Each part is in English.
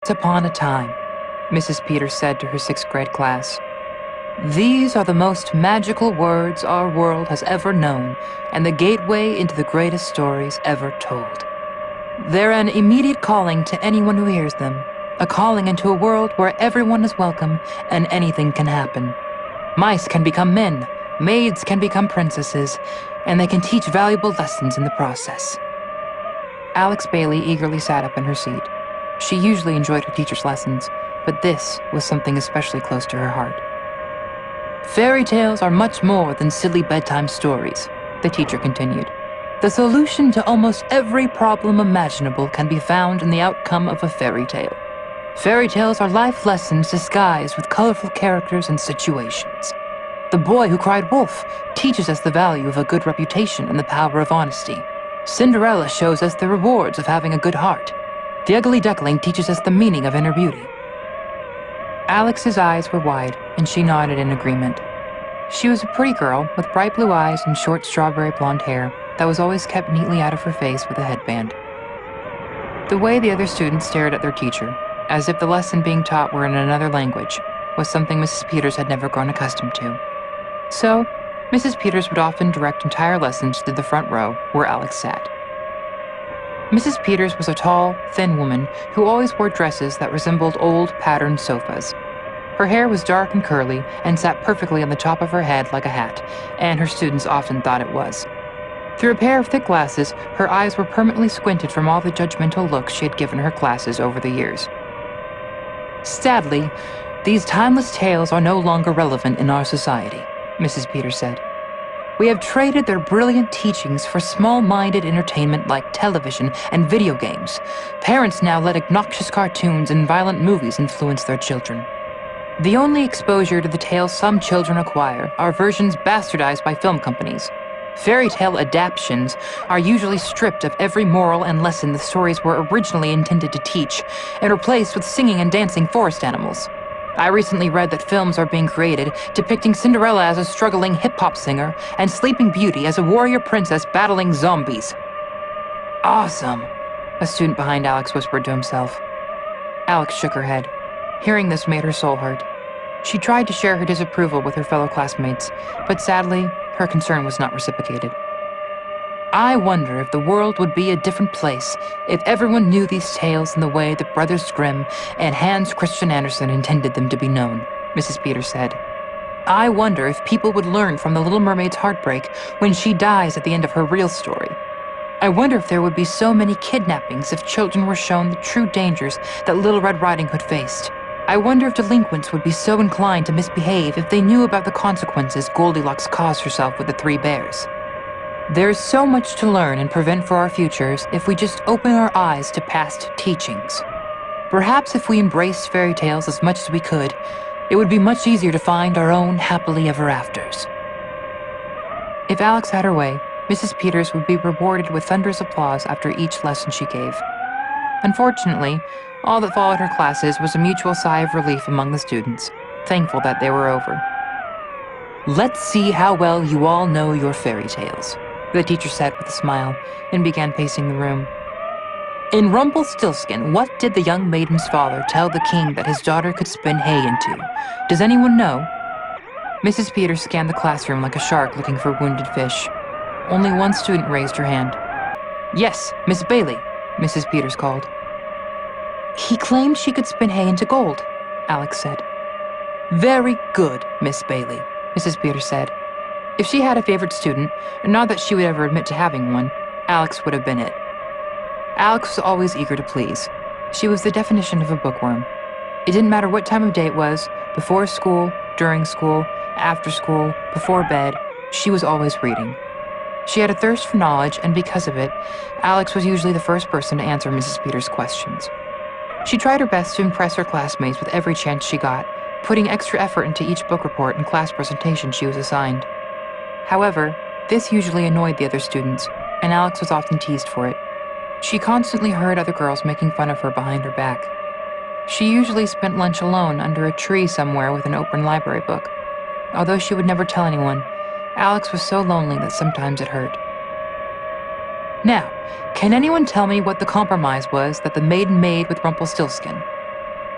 Once upon a time, Mrs. Peters said to her sixth-grade class, "These are the most magical words our world has ever known, and the gateway into the greatest stories ever told. They're an immediate calling to anyone who hears them, a calling into a world where everyone is welcome and anything can happen. Mice can become men, maids can become princesses, and they can teach valuable lessons in the process." Alex Bailey eagerly sat up in her seat. She usually enjoyed her teacher's lessons, but this was something especially close to her heart. "Fairy tales are much more than silly bedtime stories," the teacher continued. "The solution to almost every problem imaginable can be found in the outcome of a fairy tale. Fairy tales are life lessons disguised with colorful characters and situations. The boy who cried wolf teaches us the value of a good reputation and the power of honesty. Cinderella shows us the rewards of having a good heart. The ugly duckling teaches us the meaning of inner beauty." Alex's eyes were wide, and she nodded in agreement. She was a pretty girl with bright blue eyes and short strawberry blonde hair that was always kept neatly out of her face with a headband. The way the other students stared at their teacher, as if the lesson being taught were in another language, was something Mrs. Peters had never grown accustomed to. So, Mrs. Peters would often direct entire lessons to the front row where Alex sat. Mrs. Peters was a tall, thin woman who always wore dresses that resembled old, patterned sofas. Her hair was dark and curly and sat perfectly on the top of her head like a hat, and her students often thought it was. Through a pair of thick glasses, her eyes were permanently squinted from all the judgmental looks she had given her classes over the years. "Sadly, these timeless tales are no longer relevant in our society," Mrs. Peters said. "We have traded their brilliant teachings for small-minded entertainment like television and video games. Parents now let obnoxious cartoons and violent movies influence their children. The only exposure to the tales some children acquire are versions bastardized by film companies. Fairy tale adaptions are usually stripped of every moral and lesson the stories were originally intended to teach and replaced with singing and dancing forest animals. I recently read that films are being created depicting Cinderella as a struggling hip-hop singer and Sleeping Beauty as a warrior princess battling zombies." "Awesome," a student behind Alex whispered to himself. Alex shook her head. Hearing this made her soul hurt. She tried to share her disapproval with her fellow classmates, but sadly, her concern was not reciprocated. "I wonder if the world would be a different place if everyone knew these tales in the way that Brothers Grimm and Hans Christian Andersen intended them to be known," Mrs. Peters said. "I wonder if people would learn from the Little Mermaid's heartbreak when she dies at the end of her real story. I wonder if there would be so many kidnappings if children were shown the true dangers that Little Red Riding Hood faced. I wonder if delinquents would be so inclined to misbehave if they knew about the consequences Goldilocks caused herself with the 3 bears. There's so much to learn and prevent for our futures if we just open our eyes to past teachings. Perhaps if we embraced fairy tales as much as we could, it would be much easier to find our own happily ever afters." If Alex had her way, Mrs. Peters would be rewarded with thunderous applause after each lesson she gave. Unfortunately, all that followed her classes was a mutual sigh of relief among the students, thankful that they were over. "Let's see how well you all know your fairy tales," the teacher said with a smile, and began pacing the room. "In Rumpelstiltskin, what did the young maiden's father tell the king that his daughter could spin hay into? Does anyone know?" Mrs. Peters scanned the classroom like a shark looking for wounded fish. Only one student raised her hand. "Yes, Miss Bailey," Mrs. Peters called. "He claimed she could spin hay into gold," Alex said. "Very good, Miss Bailey," Mrs. Peters said. If she had a favorite student, not that she would ever admit to having one, Alex would have been it. Alex was always eager to please. She was the definition of a bookworm. It didn't matter what time of day it was, before school, during school, after school, before bed, she was always reading. She had a thirst for knowledge, and because of it, Alex was usually the first person to answer Mrs. Peters' questions. She tried her best to impress her classmates with every chance she got, putting extra effort into each book report and class presentation she was assigned. However, this usually annoyed the other students, and Alex was often teased for it. She constantly heard other girls making fun of her behind her back. She usually spent lunch alone under a tree somewhere with an open library book. Although she would never tell anyone, Alex was so lonely that sometimes it hurt. "Now, can anyone tell me what the compromise was that the maiden made with Rumpelstiltskin?"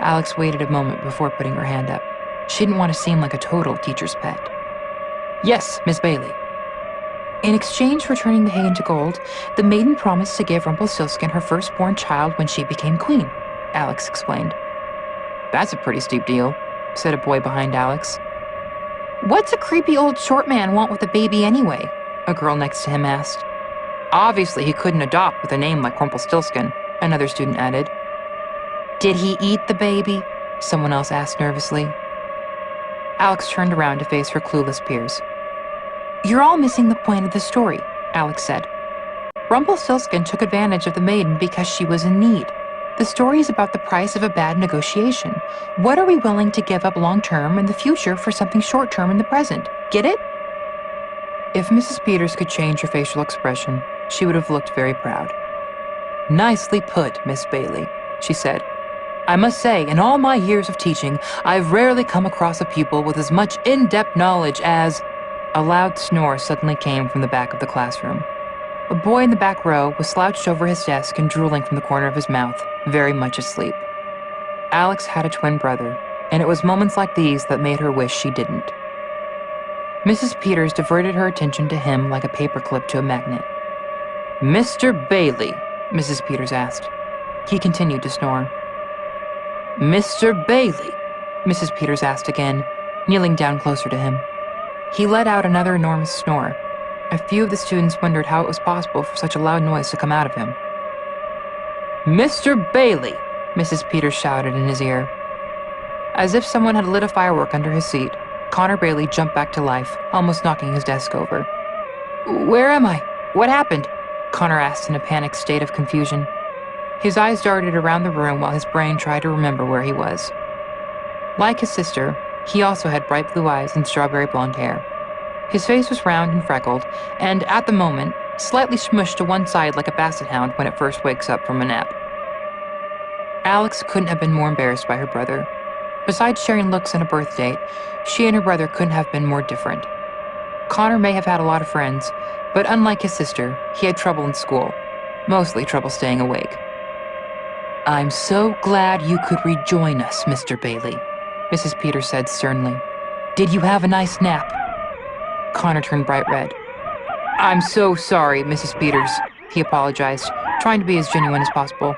Alex waited a moment before putting her hand up. She didn't want to seem like a total teacher's pet. Yes, Miss Bailey. In exchange for turning the hay into gold, the maiden promised to give Rumpelstiltskin her firstborn child when she became queen, Alex explained. That's a pretty steep deal, said a boy behind Alex. What's a creepy old short man want with a baby anyway? A girl next to him asked. Obviously he couldn't adopt with a name like Rumpelstiltskin, another student added. Did he eat the baby? Someone else asked nervously. Alex turned around to face her clueless peers. You're all missing the point of the story, Alex said. Rumpelstiltskin took advantage of the maiden because she was in need. The story is about the price of a bad negotiation. What are we willing to give up long-term in the future for something short-term in the present? Get it? If Mrs. Peters could change her facial expression, she would have looked very proud. Nicely put, Miss Bailey, she said. I must say, in all my years of teaching, I've rarely come across a pupil with as much in-depth knowledge as... A loud snore suddenly came from the back of the classroom. A boy in the back row was slouched over his desk and drooling from the corner of his mouth, very much asleep. Alex had a twin brother, and it was moments like these that made her wish she didn't. Mrs. Peters diverted her attention to him like a paperclip to a magnet. Mr. Bailey, Mrs. Peters asked. He continued to snore. Mr. Bailey, Mrs. Peters asked again, kneeling down closer to him. He let out another enormous snore. A few of the students wondered how it was possible for such a loud noise to come out of him. Mr. Bailey, Mrs. Peters shouted in his ear. As if someone had lit a firework under his seat, Connor Bailey jumped back to life, almost knocking his desk over. Where am I? What happened? Connor asked in a panicked state of confusion. His eyes darted around the room while his brain tried to remember where he was. Like his sister, he also had bright blue eyes and strawberry blonde hair. His face was round and freckled, and at the moment, slightly smushed to one side like a basset hound when it first wakes up from a nap. Alex couldn't have been more embarrassed by her brother. Besides sharing looks and a birth date, she and her brother couldn't have been more different. Connor may have had a lot of friends, but unlike his sister, he had trouble in school, mostly trouble staying awake. I'm so glad you could rejoin us, Mr. Bailey, Mrs. Peters said sternly. Did you have a nice nap? Connor turned bright red. I'm so sorry, Mrs. Peters, he apologized, trying to be as genuine as possible.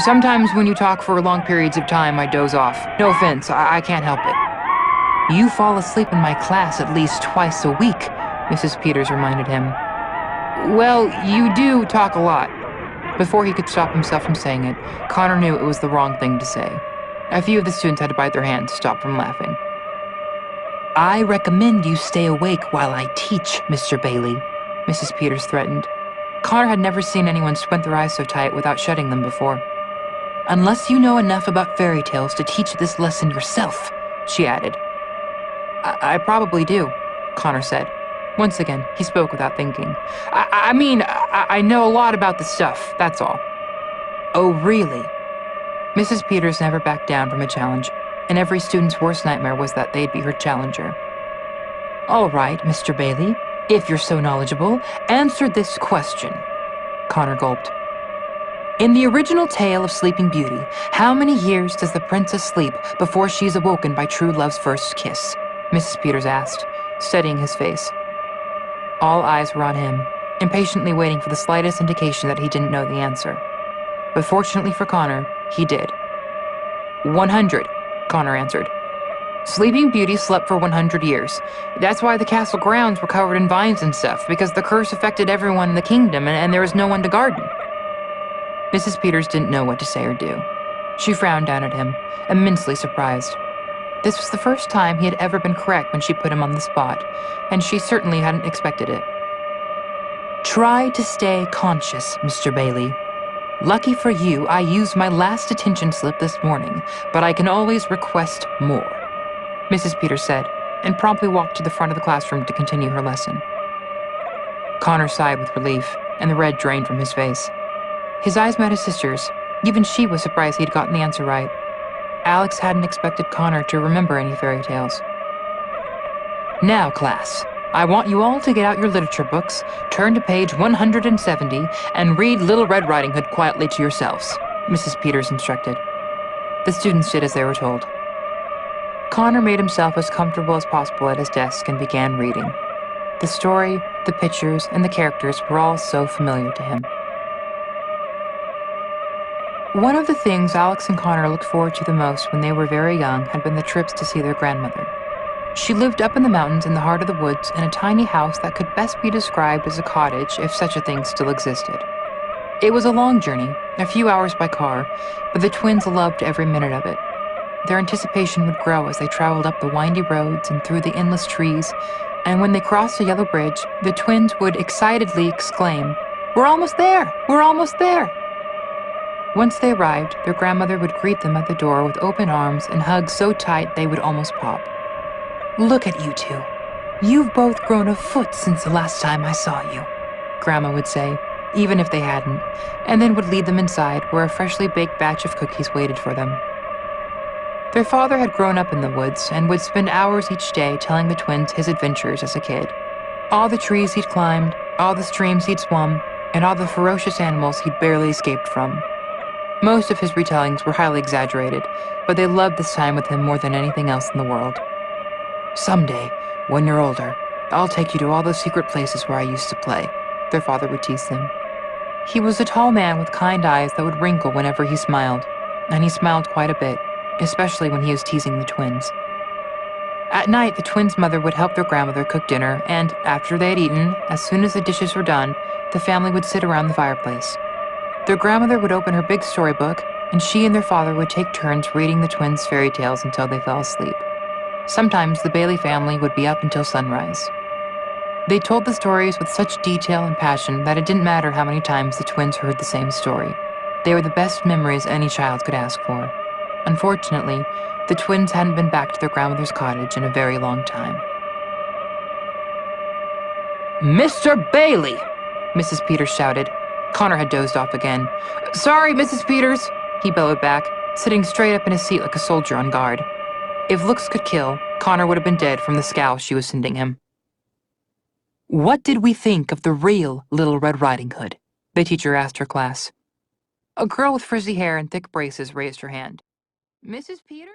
Sometimes when you talk for long periods of time, I doze off. No offense, I can't help it. You fall asleep in my class at least twice a week, Mrs. Peters reminded him. Well, you do talk a lot. Before he could stop himself from saying it, Connor knew it was the wrong thing to say. A few of the students had to bite their hands to stop from laughing. I recommend you stay awake while I teach, Mr. Bailey, Mrs. Peters threatened. Connor had never seen anyone squint their eyes so tight without shutting them before. Unless you know enough about fairy tales to teach this lesson yourself, she added. I probably do, Connor said. Once again, he spoke without thinking. I know a lot about this stuff, that's all. Oh, really? Mrs. Peters never backed down from a challenge, and every student's worst nightmare was that they'd be her challenger. All right, Mr. Bailey, if you're so knowledgeable, answer this question. Connor gulped. In the original tale of Sleeping Beauty, how many years does the princess sleep before she is awoken by true love's first kiss? Mrs. Peters asked, studying his face. All eyes were on him, impatiently waiting for the slightest indication that he didn't know the answer. But fortunately for Connor, he did. 100, Connor answered. Sleeping Beauty slept for 100 years. That's why the castle grounds were covered in vines and stuff, because the curse affected everyone in the kingdom and there was no one to garden. Mrs. Peters didn't know what to say or do. She frowned down at him, immensely surprised. This was the first time he had ever been correct when she put him on the spot, and she certainly hadn't expected it. Try to stay conscious, Mr. Bailey. Lucky for you, I used my last attention slip this morning, but I can always request more, Mrs. Peters said, and promptly walked to the front of the classroom to continue her lesson. Connor sighed with relief, and the red drained from his face. His eyes met his sister's. Even she was surprised he'd gotten the answer right. Alex hadn't expected Connor to remember any fairy tales. Now, class, I want you all to get out your literature books, turn to page 170, and read Little Red Riding Hood quietly to yourselves, Mrs. Peters instructed. The The students did as they were told. Connor made himself as comfortable as possible at his desk and began reading. The story, the pictures, and the characters were all so familiar to him. One of the things Alex and Connor looked forward to the most when they were very young had been the trips to see their grandmother. She lived up in the mountains in the heart of the woods in a tiny house that could best be described as a cottage if such a thing still existed. It was a long journey, a few hours by car, but the twins loved every minute of it. Their anticipation would grow as they traveled up the windy roads and through the endless trees, and when they crossed a yellow bridge, the twins would excitedly exclaim, "We're almost there! We're almost there!" Once they arrived, their grandmother would greet them at the door with open arms and hugs so tight they would almost pop. "Look at you two. You've both grown a foot since the last time I saw you," Grandma would say, even if they hadn't, and then would lead them inside where a freshly baked batch of cookies waited for them. Their father had grown up in the woods and would spend hours each day telling the twins his adventures as a kid. All the trees he'd climbed, all the streams he'd swum, and all the ferocious animals he'd barely escaped from. Most of his retellings were highly exaggerated, but they loved this time with him more than anything else in the world. "Someday, when you're older, I'll take you to all those secret places where I used to play," their father would tease them. He was a tall man with kind eyes that would wrinkle whenever he smiled, and he smiled quite a bit, especially when he was teasing the twins. At night, the twins' mother would help their grandmother cook dinner, and after they had eaten, as soon as the dishes were done, the family would sit around the fireplace. Their grandmother would open her big storybook, and she and their father would take turns reading the twins' fairy tales until they fell asleep. Sometimes the Bailey family would be up until sunrise. They told the stories with such detail and passion that it didn't matter how many times the twins heard the same story. They were the best memories any child could ask for. Unfortunately, the twins hadn't been back to their grandmother's cottage in a very long time. "Mr. Bailey!" Mrs. Peters shouted. Connor had dozed off again. "Sorry, Mrs. Peters," he bellowed back, sitting straight up in his seat like a soldier on guard. If looks could kill, Connor would have been dead from the scowl she was sending him. "What did we think of the real Little Red Riding Hood?" the teacher asked her class. A girl with frizzy hair and thick braces raised her hand. "Mrs. Peters?"